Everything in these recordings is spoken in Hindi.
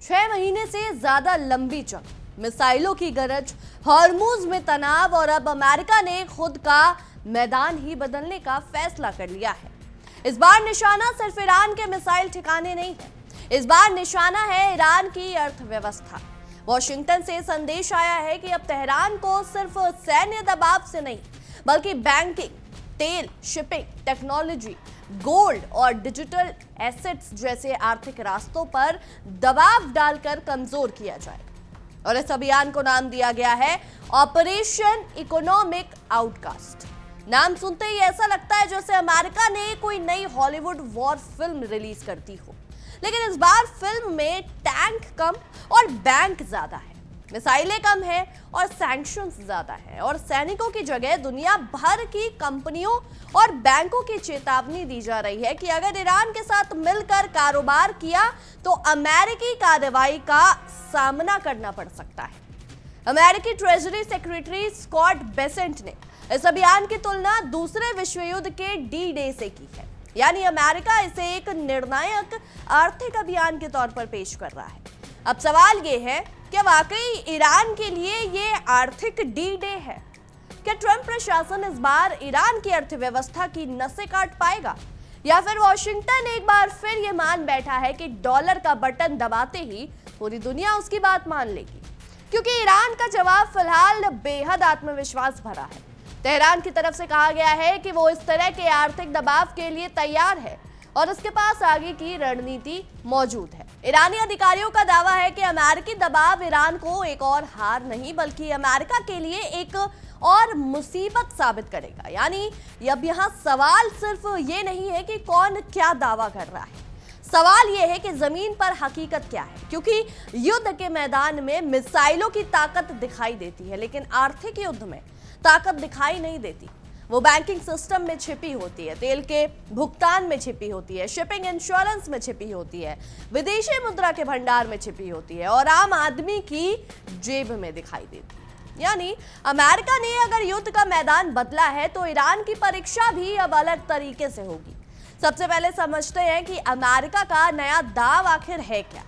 6 महीने से ज्यादा लंबी जंग, मिसाइलों की गरज, हॉर्मूज में तनाव और अब अमेरिका ने खुद का मैदान ही बदलने का फैसला कर लिया है। इस बार निशाना सिर्फ ईरान के मिसाइल ठिकाने नहीं है, इस बार निशाना है ईरान की अर्थव्यवस्था। वॉशिंगटन से संदेश आया है कि अब तेहरान को सिर्फ सैन्य दबाव से नहीं बल्कि बैंकिंग, तेल, शिपिंग, टेक्नोलॉजी, गोल्ड और डिजिटल एसेट्स जैसे आर्थिक रास्तों पर दबाव डालकर कमजोर किया जाएगा। और इस अभियान को नाम दिया गया है ऑपरेशन इकोनॉमिक आउटकास्ट। नाम सुनते ही ऐसा लगता है जैसे अमेरिका ने कोई नई हॉलीवुड वॉर फिल्म रिलीज करती हो, लेकिन इस बार फिल्म में टैंक कम और बैंक ज्यादा है, मिसाइलें कम है और सैंक्शंस ज्यादा है, और सैनिकों की जगह दुनिया भर की कंपनियों और बैंकों की चेतावनी दी जा रही है कि अगर ईरान के साथ मिलकर कारोबार किया तो अमेरिकी कार्रवाई का सामना करना पड़ सकता है। अमेरिकी ट्रेजरी सेक्रेटरी स्कॉट बेसेंट ने इस अभियान की तुलना दूसरे विश्व युद्ध के डी डे से की है, यानी अमेरिका इसे एक निर्णायक आर्थिक अभियान के तौर पर पेश कर रहा है। अब सवाल यह है कि वाकई ईरान के लिए ये आर्थिक डी डे है? क्या ट्रंप प्रशासन इस बार ईरान की अर्थव्यवस्था की नसें काट पाएगा, या फिर वॉशिंगटन एक बार फिर ये मान बैठा है कि डॉलर का बटन दबाते ही पूरी दुनिया उसकी बात मान लेगी? क्योंकि ईरान का जवाब फिलहाल बेहद आत्मविश्वास भरा है। तेहरान की तरफ से कहा गया है कि वो इस तरह के आर्थिक दबाव के लिए तैयार है और उसके पास आगे की रणनीति मौजूद है। ईरानी अधिकारियों का दावा है कि अमेरिकी दबाव ईरान को एक और हार नहीं बल्कि अमेरिका के लिए एक और मुसीबत साबित करेगा। यानी अब यहाँ सवाल सिर्फ ये नहीं है कि कौन क्या दावा कर रहा है, सवाल यह है कि जमीन पर हकीकत क्या है। क्योंकि युद्ध के मैदान में मिसाइलों की ताकत दिखाई देती है, लेकिन आर्थिक युद्ध में ताकत दिखाई नहीं देती। वो बैंकिंग सिस्टम में छिपी होती है, तेल के भुगतान में छिपी होती है, शिपिंग इंश्योरेंस में छिपी होती है, विदेशी मुद्रा के भंडार में छिपी होती है और आम आदमी की जेब में दिखाई देती है। यानी अमेरिका ने अगर युद्ध का मैदान बदला है तो ईरान की परीक्षा भी अब अलग तरीके से होगी। सबसे पहले समझते हैं कि अमेरिका का नया दाव आखिर है क्या।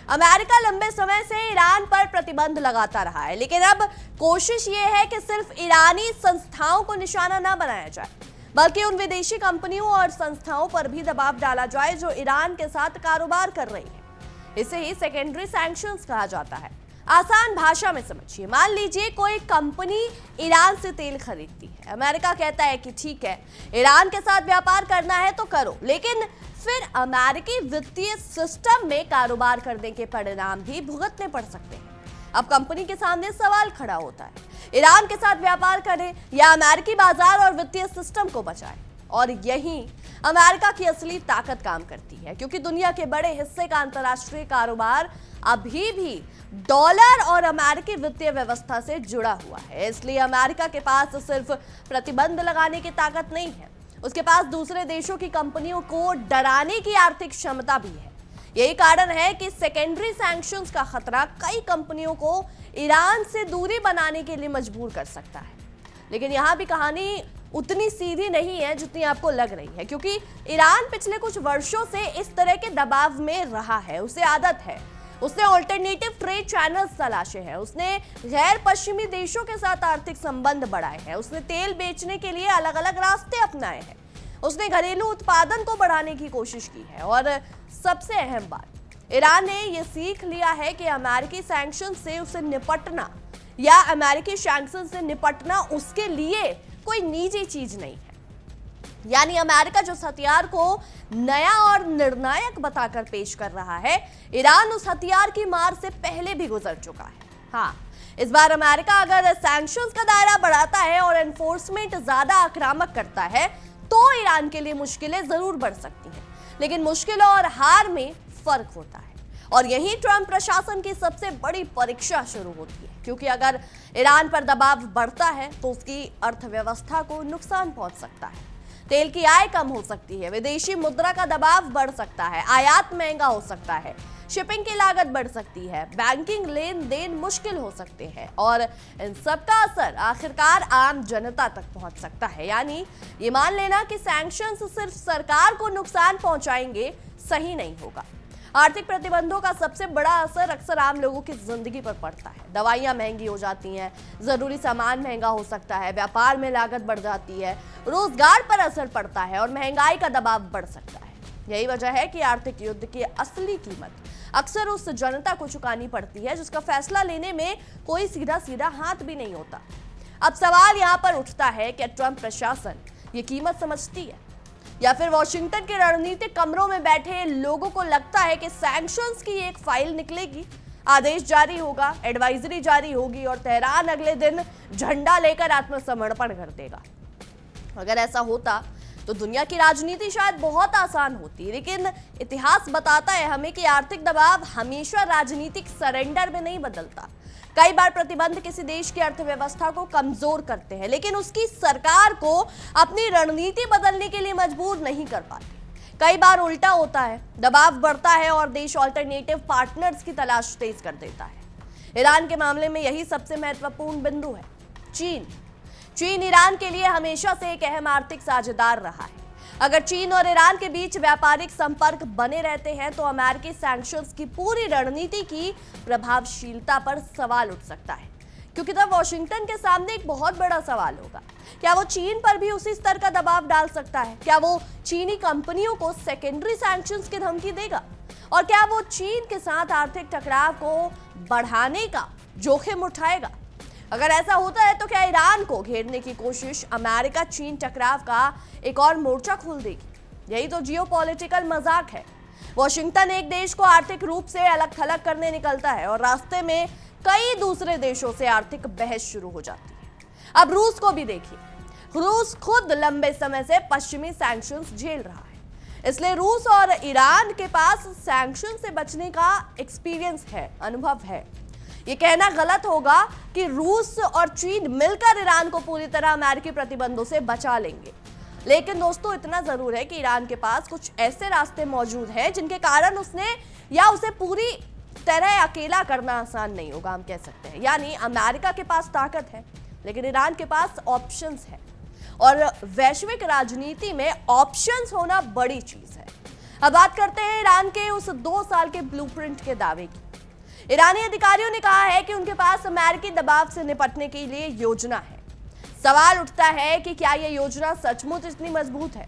अमेरिका लंबे समय से ईरान पर प्रतिबंध लगाता रहा है, लेकिन अब कोशिश ये है कि सिर्फ ईरानी संस्थाओं को निशाना न बनाया जाए बल्कि उन विदेशी कंपनियों और संस्थाओं पर भी दबाव डाला जाए जो ईरान के साथ कारोबार कर रही है। इसे ही सेकेंडरी सैंक्शंस कहा जाता है। आसान भाषा में समझिए, मान लीजिए कोई कंपनी ईरान से तेल खरीदती है। अमेरिका कहता है कि ठीक है, ईरान के साथ व्यापार करना है तो करो, लेकिन फिर अमेरिकी वित्तीय सिस्टम में कारोबार करने के परिणाम भी भुगतने पड़ सकते हैं। अब कंपनी के सामने सवाल खड़ा होता है, ईरान के साथ व्यापार करें या अमेरिकी बाजार और वित्तीय सिस्टम को बचाएं। और यही अमेरिका की असली ताकत काम करती है, क्योंकि दुनिया के बड़े हिस्से का अंतर्राष्ट्रीय कारोबार अभी भी डॉलर और अमेरिकी वित्तीय व्यवस्था से जुड़ा हुआ है। इसलिए अमेरिका के पास सिर्फ प्रतिबंध लगाने की ताकत नहीं है, उसके पास दूसरे देशों की कंपनियों को डराने की आर्थिक क्षमता भी है। यही कारण है कि सेकेंडरी सैंक्शंस का खतरा कई कंपनियों को ईरान से दूरी बनाने के लिए मजबूर कर सकता है। लेकिन यहाँ भी कहानी उतनी सीधी नहीं है जितनी आपको लग रही है, क्योंकि ईरान पिछले कुछ वर्षों से इस तरह के दबाव में रहा है। उसे आदत है, उसने ऑल्टरनेटिव ट्रेड चैनल्स तलाशे हैं, उसने गैर पश्चिमी देशों के साथ आर्थिक संबंध बढ़ाए हैं, उसने तेल बेचने के लिए अलग अलग रास्ते अपनाए हैं, उसने घरेलू उत्पादन को बढ़ाने की कोशिश की है। और सबसे अहम बात, ईरान ने यह सीख लिया है कि अमेरिकी सैंक्शन से उसे निपटना या अमेरिकी सैंक्शन से निपटना उसके लिए कोई निजी चीज नहीं है। यानी अमेरिका जो हथियार को नया और निर्णायक बताकर पेश कर रहा है, ईरान उस हथियार की मार से पहले भी गुजर चुका है। हाँ, इस बार अमेरिका अगर सैंक्शंस का दायरा बढ़ाता है और एनफोर्समेंट ज्यादा आक्रामक करता है तो ईरान के लिए मुश्किलें जरूर बढ़ सकती हैं, लेकिन मुश्किल और हार में फर्क होता है। और यही ट्रंप प्रशासन की सबसे बड़ी परीक्षा शुरू होती है, क्योंकि अगर ईरान पर दबाव बढ़ता है तो उसकी अर्थव्यवस्था को नुकसान पहुंच सकता है। तेल की आय कम हो सकती है, विदेशी मुद्रा का दबाव बढ़ सकता है, आयात महंगा हो सकता है, शिपिंग की लागत बढ़ सकती है, बैंकिंग लेन देन मुश्किल हो सकते हैं और इन सब का असर आखिरकार आम जनता तक पहुंच सकता है। यानी ये मान लेना कि सैंक्शंस सिर्फ सरकार को नुकसान पहुंचाएंगे सही नहीं होगा। आर्थिक प्रतिबंधों का सबसे बड़ा असर अक्सर आम लोगों की जिंदगी पर पड़ता है। दवाइयां महंगी हो जाती हैं, जरूरी सामान महंगा हो सकता है, व्यापार में लागत बढ़ जाती है, रोजगार पर असर पड़ता है और महंगाई का दबाव बढ़ सकता है। यही वजह है कि आर्थिक युद्ध की असली कीमत अक्सर उस जनता को चुकानी पड़ती है जिसका फैसला लेने में कोई सीधा सीधा हाथ भी नहीं होता। अब सवाल यहाँ पर उठता है कि ट्रंप प्रशासन ये कीमत समझती है या फिर वॉशिंगटन के रणनीतिक कमरों में बैठे लोगों को लगता है कि सैंक्शंस की एक फाइल निकलेगी, आदेश जारी होगा, एडवाइजरी जारी होगी और तेहरान अगले दिन झंडा लेकर आत्मसमर्पण कर देगा। अगर ऐसा होता तो दुनिया की राजनीति शायद बहुत आसान होती, लेकिन इतिहास बताता है हमें कि आर्थिक दबाव हमेशा राजनीतिक सरेंडर में नहीं बदलता। कई बार प्रतिबंध किसी देश की अर्थव्यवस्था को कमजोर करते हैं, लेकिन उसकी सरकार को अपनी रणनीति बदलने के लिए मजबूर नहीं कर पाते। कई बार उल्टा होता है, दबाव बढ़ता है और देश ऑल्टरनेटिव पार्टनर्स की तलाश तेज कर देता है। ईरान के मामले में यही सबसे महत्वपूर्ण बिंदु है। चीन ईरान के लिए हमेशा से एक अहम आर्थिक साझेदार रहा है। अगर चीन और ईरान के बीच व्यापारिक संपर्क बने रहते हैं तो अमेरिकी सैंक्शंस की पूरी रणनीति की प्रभावशीलता पर सवाल उठ सकता है, क्योंकि तब वॉशिंगटन के सामने एक बहुत बड़ा सवाल होगा। क्या वो चीन पर भी उसी स्तर का दबाव डाल सकता है? क्या वो चीनी कंपनियों को सेकेंडरी सैंक्शंस की धमकी देगा? और क्या वो चीन के साथ आर्थिक टकराव को बढ़ाने का जोखिम उठाएगा? अगर ऐसा होता है तो क्या ईरान को घेरने की कोशिश अमेरिका चीन टकराव का एक और मोर्चा खोल देगी? यही तो जियोपॉलिटिकल मजाक है। वॉशिंगटन एक देश को आर्थिक रूप से अलग थलग करने निकलता है और रास्ते में कई दूसरे देशों से आर्थिक बहस शुरू हो जाती है। अब रूस को भी देखिए, रूस खुद लंबे समय से पश्चिमी सैंक्शंस झेल रहा है, इसलिए रूस और ईरान के पास सैंक्शन से बचने का एक्सपीरियंस है, अनुभव है। ये कहना गलत होगा कि रूस और चीन मिलकर ईरान को पूरी तरह अमेरिकी प्रतिबंधों से बचा लेंगे, लेकिन दोस्तों इतना जरूर है कि ईरान के पास कुछ ऐसे रास्ते मौजूद हैं जिनके कारण उसे पूरी तरह अकेला करना आसान नहीं होगा, हम कह सकते हैं। यानी अमेरिका के पास ताकत है, लेकिन ईरान के पास ऑप्शंस है, और वैश्विक राजनीति में ऑप्शंस होना बड़ी चीज है। अब बात करते हैं ईरान के उस 2 साल के ब्लूप्रिंट के दावे की। ईरानी अधिकारियों ने कहा है कि उनके पास अमेरिकी दबाव से निपटने के लिए योजना है। सवाल उठता है कि क्या यह योजना सचमुच इतनी मजबूत है?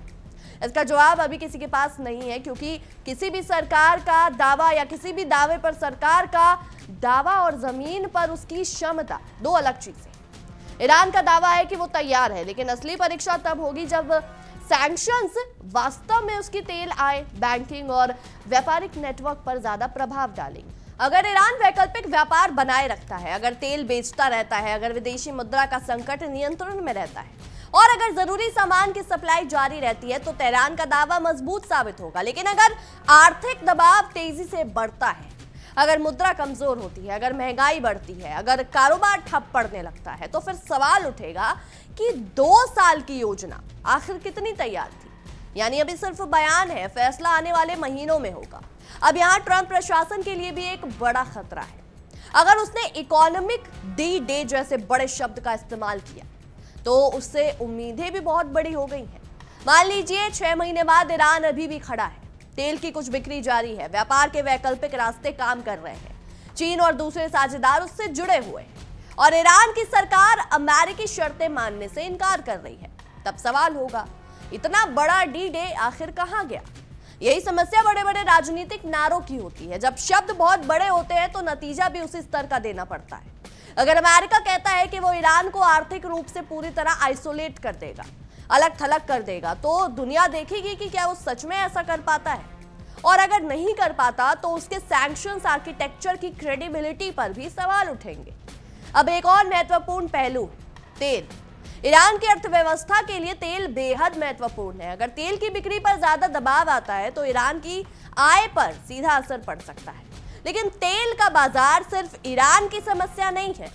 इसका जवाब अभी किसी के पास नहीं है, क्योंकि किसी भी सरकार का दावा या किसी भी दावे पर सरकार का दावा और जमीन पर उसकी क्षमता दो अलग चीजें। ईरान का दावा है कि वो तैयार है, लेकिन असली परीक्षा तब होगी जब सैंक्शंस वास्तव में उसकी तेल आय, बैंकिंग और व्यापारिक नेटवर्क पर ज्यादा प्रभाव डालेंगे। अगर ईरान वैकल्पिक व्यापार बनाए रखता है, अगर तेल बेचता रहता है, अगर विदेशी मुद्रा का संकट नियंत्रण में रहता है और अगर जरूरी सामान की सप्लाई जारी रहती है, तो तेहरान का दावा मजबूत साबित होगा। लेकिन अगर आर्थिक दबाव तेजी से बढ़ता है, अगर मुद्रा कमजोर होती है, अगर महंगाई बढ़ती है, अगर कारोबार ठप पड़ने लगता है, तो फिर सवाल उठेगा कि 2 साल की योजना आखिर कितनी तैयार थी? यानी अभी सिर्फ बयान है, फैसला आने वाले महीनों में होगा। अब यहाँ ट्रंप प्रशासन के लिए भी एक बड़ा खतरा है। अगर उसने इकोनॉमिक डी डे जैसे बड़े शब्द का इस्तेमाल किया तो उससे उम्मीदें भी बहुत बड़ी हो गई हैं। मान लीजिए 6 महीने बाद ईरान अभी भी खड़ा है, तेल की कुछ बिक्री जारी है, व्यापार के वैकल्पिक रास्ते काम कर रहे हैं, चीन और दूसरे साझेदार उससे जुड़े हुए हैं और ईरान की सरकार अमेरिकी शर्तें मानने से इनकार कर रही है। तब सवाल होगा, इतना बड़ा डी डे आखिर कहां गया? यही समस्या बड़े बड़े राजनीतिक नारों की होती है। जब शब्द बहुत बड़े होते हैं तो नतीजा भी उसी स्तर का देना पड़ता है। अगर अमेरिका कहता है कि वो ईरान को आर्थिक रूप से पूरी तरह आइसोलेट कर देगा, अलग थलग कर देगा, तो दुनिया देखेगी कि क्या वो सच में ऐसा कर पाता है, और अगर नहीं कर पाता तो उसके सैंक्शंस आर्किटेक्चर की क्रेडिबिलिटी पर भी सवाल उठेंगे। अब एक और महत्वपूर्ण पहलू, तेल। ईरान की अर्थव्यवस्था के लिए तेल बेहद महत्वपूर्ण है। अगर तेल की बिक्री पर ज्यादा दबाव आता है तो ईरान की आय पर सीधा असर पड़ सकता है। लेकिन तेल का बाजार सिर्फ ईरान की समस्या नहीं है।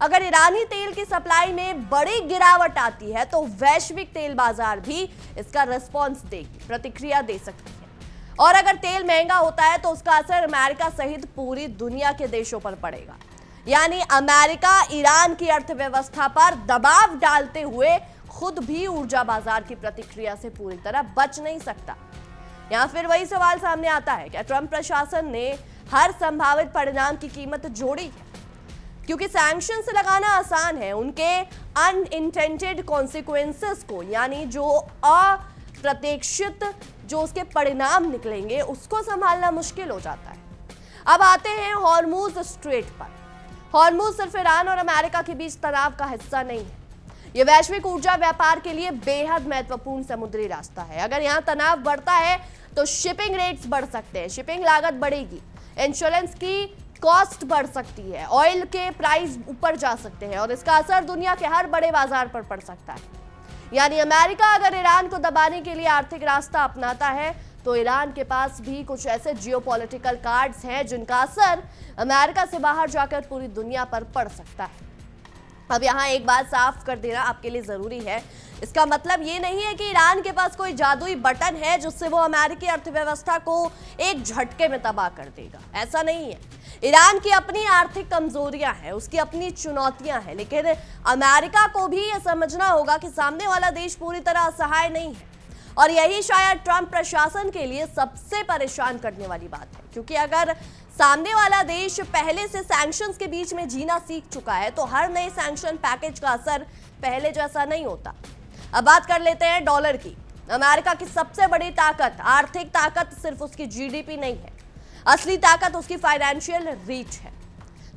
अगर ईरानी तेल की सप्लाई में बड़ी गिरावट आती है तो वैश्विक तेल बाजार भी इसका रिस्पॉन्स देगी, प्रतिक्रिया दे सकती है। और अगर तेल महंगा होता है तो उसका असर अमेरिका सहित पूरी दुनिया के देशों पर पड़ेगा। यानी अमेरिका ईरान की अर्थव्यवस्था पर दबाव डालते हुए खुद भी ऊर्जा बाजार की प्रतिक्रिया से पूरी तरह बच नहीं सकता। यहाँ फिर वही सवाल सामने आता है, क्या ट्रंप प्रशासन ने हर संभावित परिणाम की कीमत जोड़ी है? क्योंकि सैंक्शंस लगाना आसान है, उनके अनइंटेंडेड कॉन्सिक्वेंसेस को, यानी जो अप्रत्याशित जो उसके परिणाम निकलेंगे, उसको संभालना मुश्किल हो जाता है। अब आते हैं हॉर्मुज स्ट्रेट पर। हॉर्मुज सिर्फ ईरान और अमेरिका के बीच तनाव का हिस्सा नहीं है, यह वैश्विक ऊर्जा व्यापार के लिए बेहद महत्वपूर्ण समुद्री रास्ता है। अगर यहाँ तनाव बढ़ता है तो शिपिंग रेट्स बढ़ सकते हैं, शिपिंग लागत बढ़ेगी, इंश्योरेंस की कॉस्ट बढ़ सकती है, ऑयल के प्राइस ऊपर जा सकते हैं और इसका असर दुनिया के हर बड़े बाजार पर पड़ सकता है। यानी अमेरिका अगर ईरान को दबाने के लिए आर्थिक रास्ता अपनाता है तो ईरान के पास भी कुछ ऐसे जियोपॉलिटिकल कार्ड्स हैं जिनका असर अमेरिका से बाहर जाकर पूरी दुनिया पर पड़ सकता है। अब यहाँ एक बात साफ कर देना आपके लिए जरूरी है, इसका मतलब ये नहीं है कि ईरान के पास कोई जादुई बटन है जिससे वो अमेरिकी अर्थव्यवस्था को एक झटके में तबाह कर देगा, ऐसा नहीं है। ईरान की अपनी आर्थिक कमजोरियां हैं, उसकी अपनी चुनौतियां हैं, लेकिन अमेरिका को भी यह समझना होगा कि सामने वाला देश पूरी तरह असहाय नहीं है। और यही शायद ट्रंप प्रशासन के लिए सबसे परेशान करने वाली बात है, क्योंकि अगर सामने वाला देश पहले से सैंक्शंस के बीच में जीना सीख चुका है तो हर नए सैंक्शन पैकेज का असर पहले जैसा नहीं होता। अब बात कर लेते हैं डॉलर की। अमेरिका की सबसे बड़ी ताकत, आर्थिक ताकत सिर्फ उसकी जीडीपी नहीं है, असली ताकत उसकी फाइनेंशियल रीच है।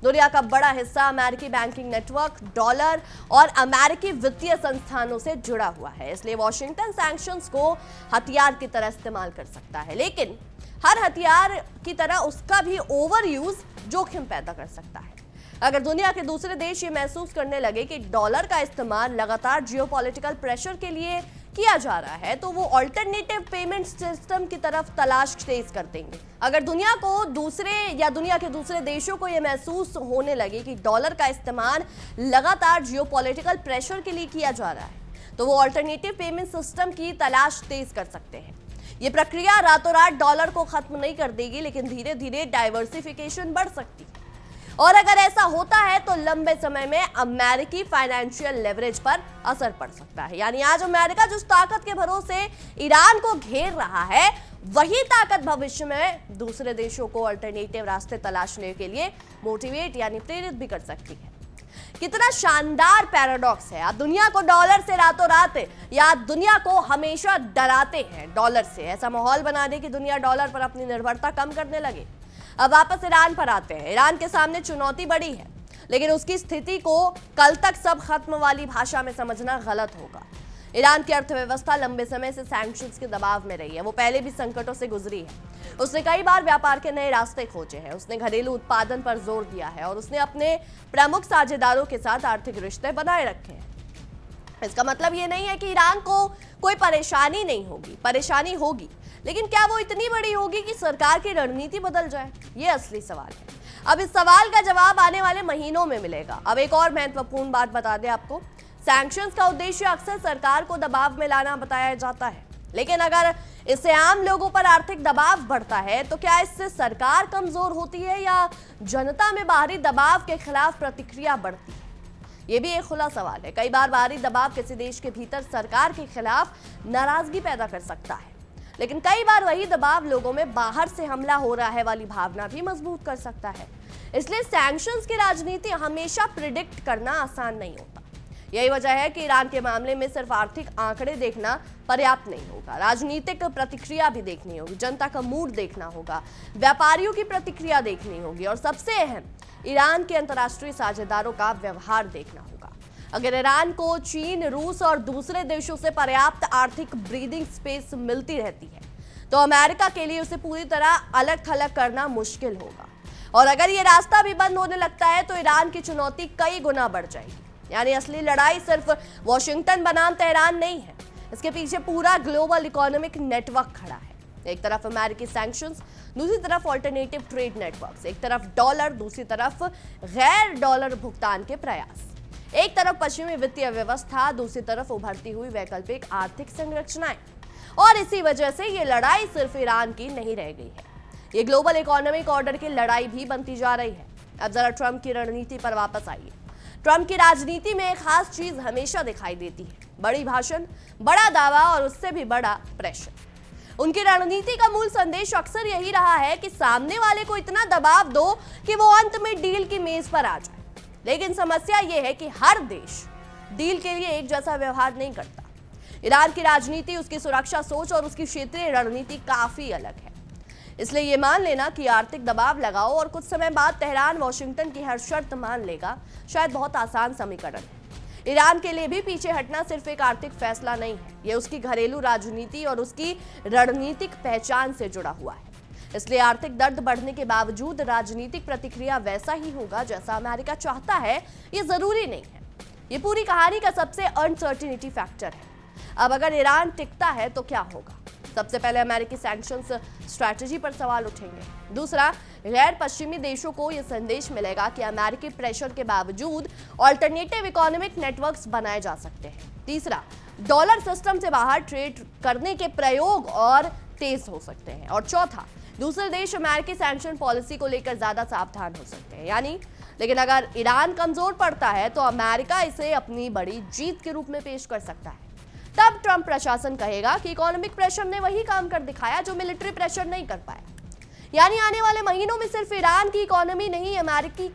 दुनिया का बड़ा हिस्सा अमेरिकी बैंकिंग नेटवर्क, डॉलर और अमेरिकी वित्तीय संस्थानों से जुड़ा हुआ है, इसलिए वॉशिंगटन सैंक्शंस को हथियार की तरह इस्तेमाल कर सकता है, लेकिन हर हथियार की तरह उसका भी ओवर यूज जोखिम पैदा कर सकता है। अगर दुनिया के दूसरे देश ये महसूस करने लगे कि डॉलर का इस्तेमाल लगातार जियोपॉलिटिकल प्रेशर के लिए किया जा रहा है तो वो अल्टरनेटिव पेमेंट सिस्टम की तरफ तलाश तेज कर देंगे। अगर दुनिया के दूसरे देशों को यह महसूस होने लगे कि डॉलर का इस्तेमाल लगातार जियोपॉलिटिकल प्रेशर के लिए किया जा रहा है तो वो अल्टरनेटिव पेमेंट सिस्टम की तलाश तेज कर सकते हैं। ये प्रक्रिया रातों रात डॉलर को खत्म नहीं कर देगी, लेकिन धीरे धीरे डाइवर्सिफिकेशन बढ़ सकती है। और अगर ऐसा होता है तो लंबे समय में अमेरिकी फाइनेंशियल लेवरेज पर असर पड़ सकता है। यानी आज अमेरिका जिस ताकत के भरोसे ईरान को घेर रहा है, वही ताकत भविष्य में दूसरे देशों को अल्टरनेटिव रास्ते तलाशने के लिए मोटिवेट यानी प्रेरित भी कर सकती है। कितना शानदार पैराडॉक्स है। आप दुनिया को डॉलर से रातों रात या दुनिया को हमेशा डराते हैं डॉलर से, ऐसा माहौल बना दे कि दुनिया डॉलर पर अपनी निर्भरता कम करने लगे। अब वापस ईरान पर आते हैं। ईरान के सामने चुनौती बड़ी है, लेकिन उसकी स्थिति को कल तक सब खत्म वाली भाषा में समझना गलत होगा। ईरान की अर्थव्यवस्था लंबे समय से सैंक्शंस के दबाव में रही है, वो पहले भी संकटों से गुजरी है। उसने कई बार व्यापार के नए रास्ते खोजे हैं, उसने घरेलू उत्पादन पर जोर दिया है और उसने अपने प्रमुख साझेदारों के साथ आर्थिक रिश्ते बनाए रखे हैं। इसका मतलब ये नहीं है कि ईरान को कोई परेशानी नहीं होगी, परेशानी होगी, लेकिन क्या वो इतनी बड़ी होगी कि सरकार की रणनीति बदल जाए? ये असली सवाल है। अब इस सवाल का जवाब आने वाले महीनों में मिलेगा। अब एक और महत्वपूर्ण बात बता दें आपको, सैंक्शंस का उद्देश्य अक्सर सरकार को दबाव में लाना बताया जाता है, लेकिन अगर इससे आम लोगों पर आर्थिक दबाव बढ़ता है तो क्या इससे सरकार कमजोर होती है या जनता में बाहरी दबाव के खिलाफ प्रतिक्रिया बढ़ती है? ये भी एक खुला सवाल है। कई बार बाहरी दबाव किसी देश के भीतर सरकार के खिलाफ नाराजगी पैदा कर सकता है, लेकिन कई बार वही दबाव लोगों में बाहर से हमला हो रहा है वाली भावना भी मजबूत कर सकता है। इसलिए सैंक्शंस की राजनीति हमेशा प्रिडिक्ट करना आसान नहीं होता। यही वजह है कि ईरान के मामले में सिर्फ आर्थिक आंकड़े देखना पर्याप्त नहीं होगा, राजनीतिक प्रतिक्रिया भी देखनी होगी, जनता का मूड देखना होगा, व्यापारियों की प्रतिक्रिया देखनी होगी और सबसे अहम ईरान के अंतर्राष्ट्रीय साझेदारों का व्यवहार देखना होगा। अगर ईरान को चीन, रूस और दूसरे देशों से पर्याप्त आर्थिक ब्रीदिंग स्पेस मिलती रहती है तो अमेरिका के लिए उसे पूरी तरह अलग थलग करना मुश्किल होगा। और अगर ये रास्ता भी बंद होने लगता है तो ईरान की चुनौती कई गुना बढ़ जाएगी। यानी असली लड़ाई सिर्फ वॉशिंगटन बनाम तेहरान नहीं है, इसके पीछे पूरा ग्लोबल इकोनॉमिक नेटवर्क खड़ा है। एक तरफ अमेरिकी सैंक्शंस, दूसरी तरफ अल्टरनेटिव ट्रेड नेटवर्क्स, एक तरफ डॉलर, दूसरी तरफ गैर डॉलर भुगतान के प्रयास, एक तरफ पश्चिमी वित्तीय व्यवस्था, दूसरी तरफ उभरती हुई वैकल्पिक आर्थिक संरचनाएं। और इसी वजह से ये लड़ाई सिर्फ ईरान की नहीं रह गई है, ये ग्लोबल इकोनॉमिक ऑर्डर की लड़ाई भी बनती जा रही है। अब जरा ट्रंप की रणनीति पर वापस आइए। ट्रंप की राजनीति में एक खास चीज हमेशा दिखाई देती है, बड़ी भाषण, बड़ा दावा और उससे भी बड़ा प्रेशर। उनकी रणनीति का मूल संदेश अक्सर यही रहा है कि सामने वाले को इतना दबाव दो कि वो अंत में डील की मेज पर आ जाए। लेकिन समस्या यह है कि हर देश डील के लिए एक जैसा व्यवहार नहीं करता। ईरान की राजनीति, उसकी सुरक्षा सोच और उसकी क्षेत्रीय रणनीति काफी अलग है। इसलिए ये मान लेना कि आर्थिक दबाव लगाओ और कुछ समय बाद तेहरान वॉशिंगटन की हर शर्त मान लेगा, शायद बहुत आसान समीकरण है। ईरान के लिए भी पीछे हटना सिर्फ एक आर्थिक फैसला नहीं है, यह उसकी घरेलू राजनीति और उसकी रणनीतिक पहचान से जुड़ा हुआ है। इसलिए आर्थिक दर्द बढ़ने के बावजूद राजनीतिक प्रतिक्रिया वैसा ही होगा जैसा अमेरिका चाहता है, ये जरूरी नहीं है। ये पूरी कहानी का सबसे अनसर्टिनिटी फैक्टर है। अब अगर ईरान टिकता है तो क्या होगा? सबसे पहले अमेरिकी सैंक्शंस स्ट्रैटेजी पर सवाल उठेंगे। दूसरा, गैर पश्चिमी देशों को यह संदेश मिलेगा कि अमेरिकी प्रेशर के बावजूद ऑल्टरनेटिव इकोनॉमिक नेटवर्क्स बनाए जा सकते हैं। तीसरा, डॉलर सिस्टम से बाहर ट्रेड करने के प्रयोग और तेज हो सकते हैं। और चौथा, दूसरे देश अमेरिकी सैंक्शन पॉलिसी को लेकर ज्यादा सावधान हो सकते हैं। लेकिन अगर ईरान कमजोर पड़ता है तो अमेरिका इसे अपनी बड़ी जीत के रूप में पेश कर सकता है। तब ट्रंप प्रशासन कहेगा कि इकोनॉमिक प्रेशर ने वही काम कर दिखाया जो मिलिट्री प्रेशर नहीं कर पाया। आने वाले महीनों में सिर्फ ईरान की इकोनॉमी नहीं, अमेरिकी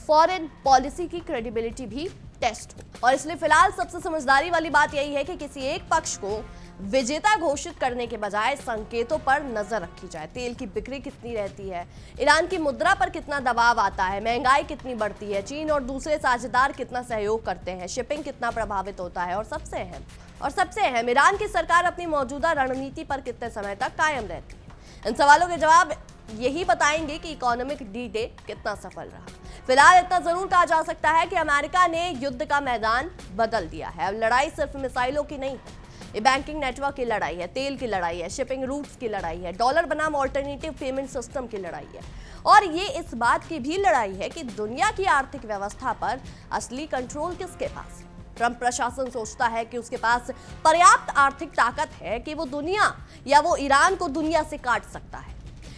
फॉरेन पॉलिसी की क्रेडिबिलिटी भी टेस्ट हो। और इसलिए फिलहाल सबसे समझदारी वाली बात यही है कि किसी एक पक्ष को विजेता घोषित करने के बजाय संकेतों पर नजर रखी जाए। तेल की बिक्री कितनी रहती है, ईरान की मुद्रा पर कितना दबाव आता है, महंगाई कितनी बढ़ती है, चीन और दूसरे साझेदार कितना सहयोग करते हैं, शिपिंग कितना प्रभावित होता है, और सबसे अहम ईरान की सरकार अपनी मौजूदा रणनीति पर कितने समय तक कायम रहती है। इन सवालों के जवाब यही बताएंगे कि इकोनॉमिक डी-डे कितना सफल रहा। फिलहाल इतना जरूर कहा जा सकता है कि अमेरिका ने युद्ध का मैदान बदल दिया है। अब लड़ाई सिर्फ मिसाइलों की नहीं है, ये बैंकिंग नेटवर्क की लड़ाई है, तेल की लड़ाई है, शिपिंग रूट्स की लड़ाई है, डॉलर बनाम ऑल्टरनेटिव पेमेंट सिस्टम की लड़ाई है, और ये इस बात की भी लड़ाई है कि दुनिया की आर्थिक व्यवस्था पर असली कंट्रोल किसके पास है। ट्रंप प्रशासन सोचता है कि उसके पास पर्याप्त आर्थिक ताकत है कि वो दुनिया या वो ईरान को दुनिया से काट सकता है।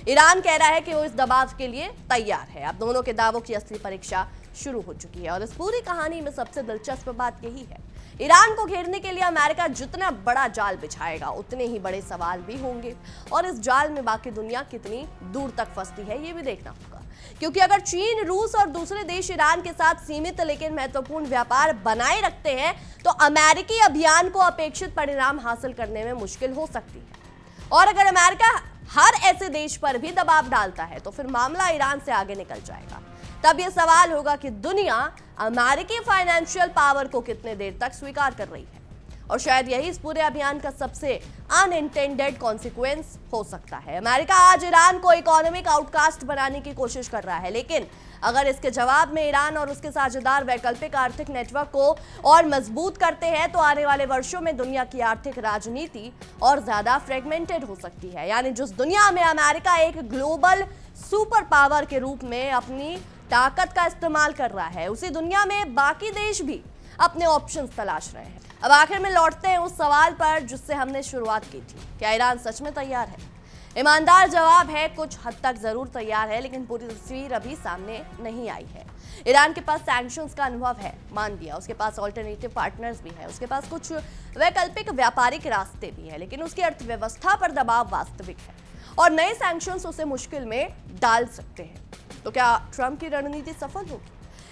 ईरान कह रहा है कि वो इस दबाव के लिए तैयार है। अब दोनों के दावों की असली परीक्षा शुरू हो चुकी है और इस पूरी कहानी में सबसे दिलचस्प बात यही है, ईरान को घेरने के लिए अमेरिका जितना बड़ा जाल बिछाएगा उतने ही बड़े सवाल भी होंगे, और इस जाल में बाकी दुनिया कितनी दूर तक फंसती है ये भी देखना होगा। क्योंकि अगर चीन, रूस और दूसरे देश ईरान के साथ सीमित लेकिन महत्वपूर्ण व्यापार बनाए रखते हैं तो अमेरिकी अभियान को अपेक्षित परिणाम हासिल करने में मुश्किल हो सकती है। और अगर अमेरिका हर ऐसे देश पर भी दबाव डालता है तो फिर मामला ईरान से आगे निकल जाएगा। तब यह सवाल होगा कि दुनिया अमेरिकी फाइनेंशियल पावर को कितने देर तक स्वीकार कर रही है, और शायद यही इस पूरे अभियान का सबसे अनइंटेंडेड कॉन्सिक्वेंस हो सकता है। अमेरिका आज ईरान को इकोनॉमिक आउटकास्ट बनाने की कोशिश कर रहा है, लेकिन अगर इसके जवाब में ईरान और उसके साझेदार वैकल्पिक आर्थिक नेटवर्क को और मजबूत करते हैं तो आने वाले वर्षों में दुनिया की आर्थिक राजनीति और ज्यादा फ्रेगमेंटेड हो सकती है। जिस दुनिया में अमेरिका एक ग्लोबल सुपर पावर के रूप में अपनी ताकत का इस्तेमाल कर रहा है, उसी दुनिया में बाकी देश भी अपने ऑप्शंस तलाश रहे हैं। अब आखिर में लौटते हैं उस सवाल पर जिससे हमने शुरुआत की थी, क्या ईरान सच में तैयार है? ईमानदार जवाब है, कुछ हद तक जरूर तैयार है, लेकिन पूरी तस्वीर अभी सामने नहीं आई है। ईरान के पास सैंक्शंस का अनुभव है, मान लिया, उसके पास ऑल्टरनेटिव पार्टनर्स भी है, उसके पास कुछ वैकल्पिक व्यापारिक रास्ते भी है, लेकिन उसकी अर्थव्यवस्था पर दबाव वास्तविक है और नए सैंक्शंस उसे मुश्किल में डाल सकते हैं। तो क्या ट्रंप की रणनीति सफल होगी?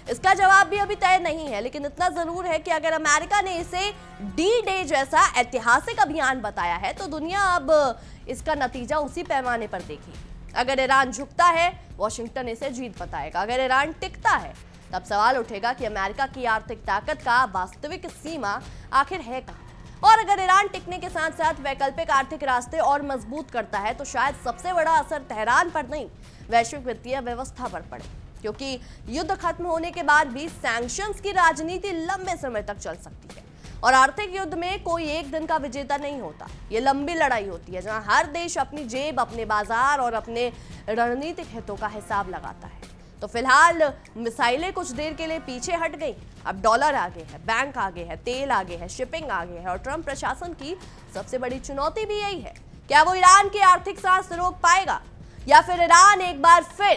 इसका जवाब भी अभी तय नहीं है, लेकिन इतना जरूर है कि अगर अमेरिका ने इसे डी-डे जैसा ऐतिहासिक अभियान बताया है तो दुनिया अब इसका नतीजा उसी पैमाने पर देखेगी। अगर ईरान झुकता है, वॉशिंगटन इसे जीत बताएगा। अगर ईरान टिकता है, तब सवाल उठेगा कि अमेरिका की आर्थिक ताकत का वास्तविक सीमा आखिर है कहां। और अगर ईरान टिकने के साथ साथ वैकल्पिक आर्थिक रास्ते और मजबूत करता है तो शायद सबसे बड़ा असर तेहरान पर नहीं, वैश्विक वित्तीय व्यवस्था पर पड़े, क्योंकि युद्ध खत्म होने के बाद भी सैंक्शंस की राजनीति लंबे समय तक चल सकती है और आर्थिक युद्ध में कोई एक दिन का विजेता नहीं होता। ये लंबी लड़ाई होती है जहां हर देश अपनी जेब, अपने बाजार और अपने रणनीतिक हितों का हिसाब लगाता है। तो फिलहाल मिसाइलें कुछ देर के लिए पीछे हट गई, अब डॉलर आगे है, बैंक आगे है, तेल आगे है, शिपिंग आगे है, और ट्रंप प्रशासन की सबसे बड़ी चुनौती भी यही है, क्या वो ईरान की आर्थिक सांस रोक पाएगा या फिर ईरान एक बार फिर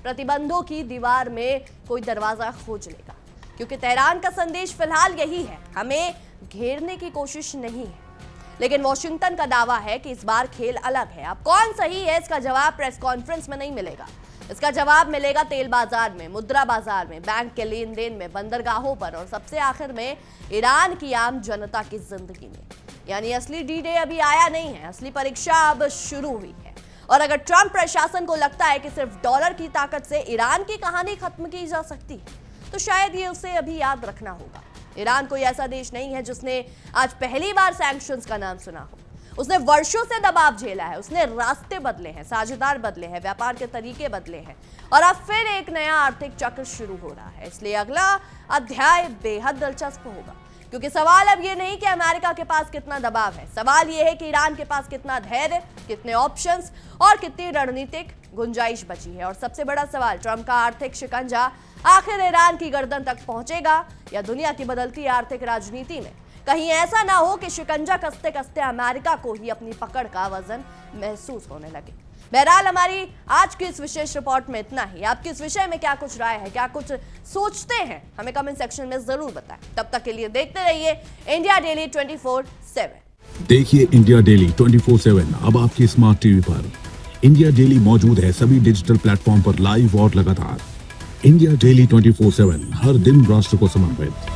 प्रतिबंधों की दीवार में कोई दरवाजा खोज लेगा। क्योंकि तेहरान का संदेश फिलहाल यही है, हमें घेरने की कोशिश नहीं है, लेकिन वॉशिंगटन का दावा है कि इस बार खेल अलग है। अब कौन सही है, इसका जवाब प्रेस कॉन्फ्रेंस में नहीं मिलेगा। इसका जवाब मिलेगा तेल बाजार में, मुद्रा बाजार में, बैंक के लेन देन में, बंदरगाहों पर और सबसे आखिर में ईरान की आम जनता की जिंदगी में। यानी असली डी डे अभी आया नहीं है, असली परीक्षा अब शुरू हुई है। और अगर ट्रंप प्रशासन को लगता है कि सिर्फ डॉलर की ताकत से ईरान की कहानी खत्म की जा सकती है, तो शायद ये उसे अभी याद रखना होगा। ईरान कोई ऐसा देश नहीं है जिसने आज पहली बार सैंक्शंस का नाम सुना हो। उसने वर्षों से दबाव झेला है, उसने रास्ते बदले हैं, साझेदार बदले हैं, व्यापार के तरीके बदले हैं और अब फिर एक नया आर्थिक चक्र शुरू हो रहा है। इसलिए अगला अध्याय बेहद दिलचस्प होगा, क्योंकि सवाल अब ये नहीं कि अमेरिका के पास कितना दबाव है, सवाल ये है कि ईरान के पास कितना धैर्य, कितने ऑप्शंस और कितनी रणनीतिक गुंजाइश बची है। और सबसे बड़ा सवाल, ट्रंप का आर्थिक शिकंजा आखिर ईरान की गर्दन तक पहुंचेगा या दुनिया की बदलती आर्थिक राजनीति में कहीं ऐसा ना हो कि शिकंजा कसते कसते अमेरिका को ही अपनी पकड़ का वजन महसूस होने लगे। बहरहाल हमारी आज की इस विशेष रिपोर्ट में इतना ही। आपकी इस विषय में क्या कुछ राय है, क्या कुछ सोचते हैं, हमें कमेंट सेक्शन में जरूर बताएं। तब तक के लिए देखते रहिए इंडिया डेली 24/7। देखिए इंडिया डेली 24/7 अब आपके स्मार्ट टीवी पर। इंडिया डेली मौजूद है सभी डिजिटल प्लेटफॉर्म पर लाइव और लगातार। इंडिया डेली 24/7 हर दिन राष्ट्र को समर्पित।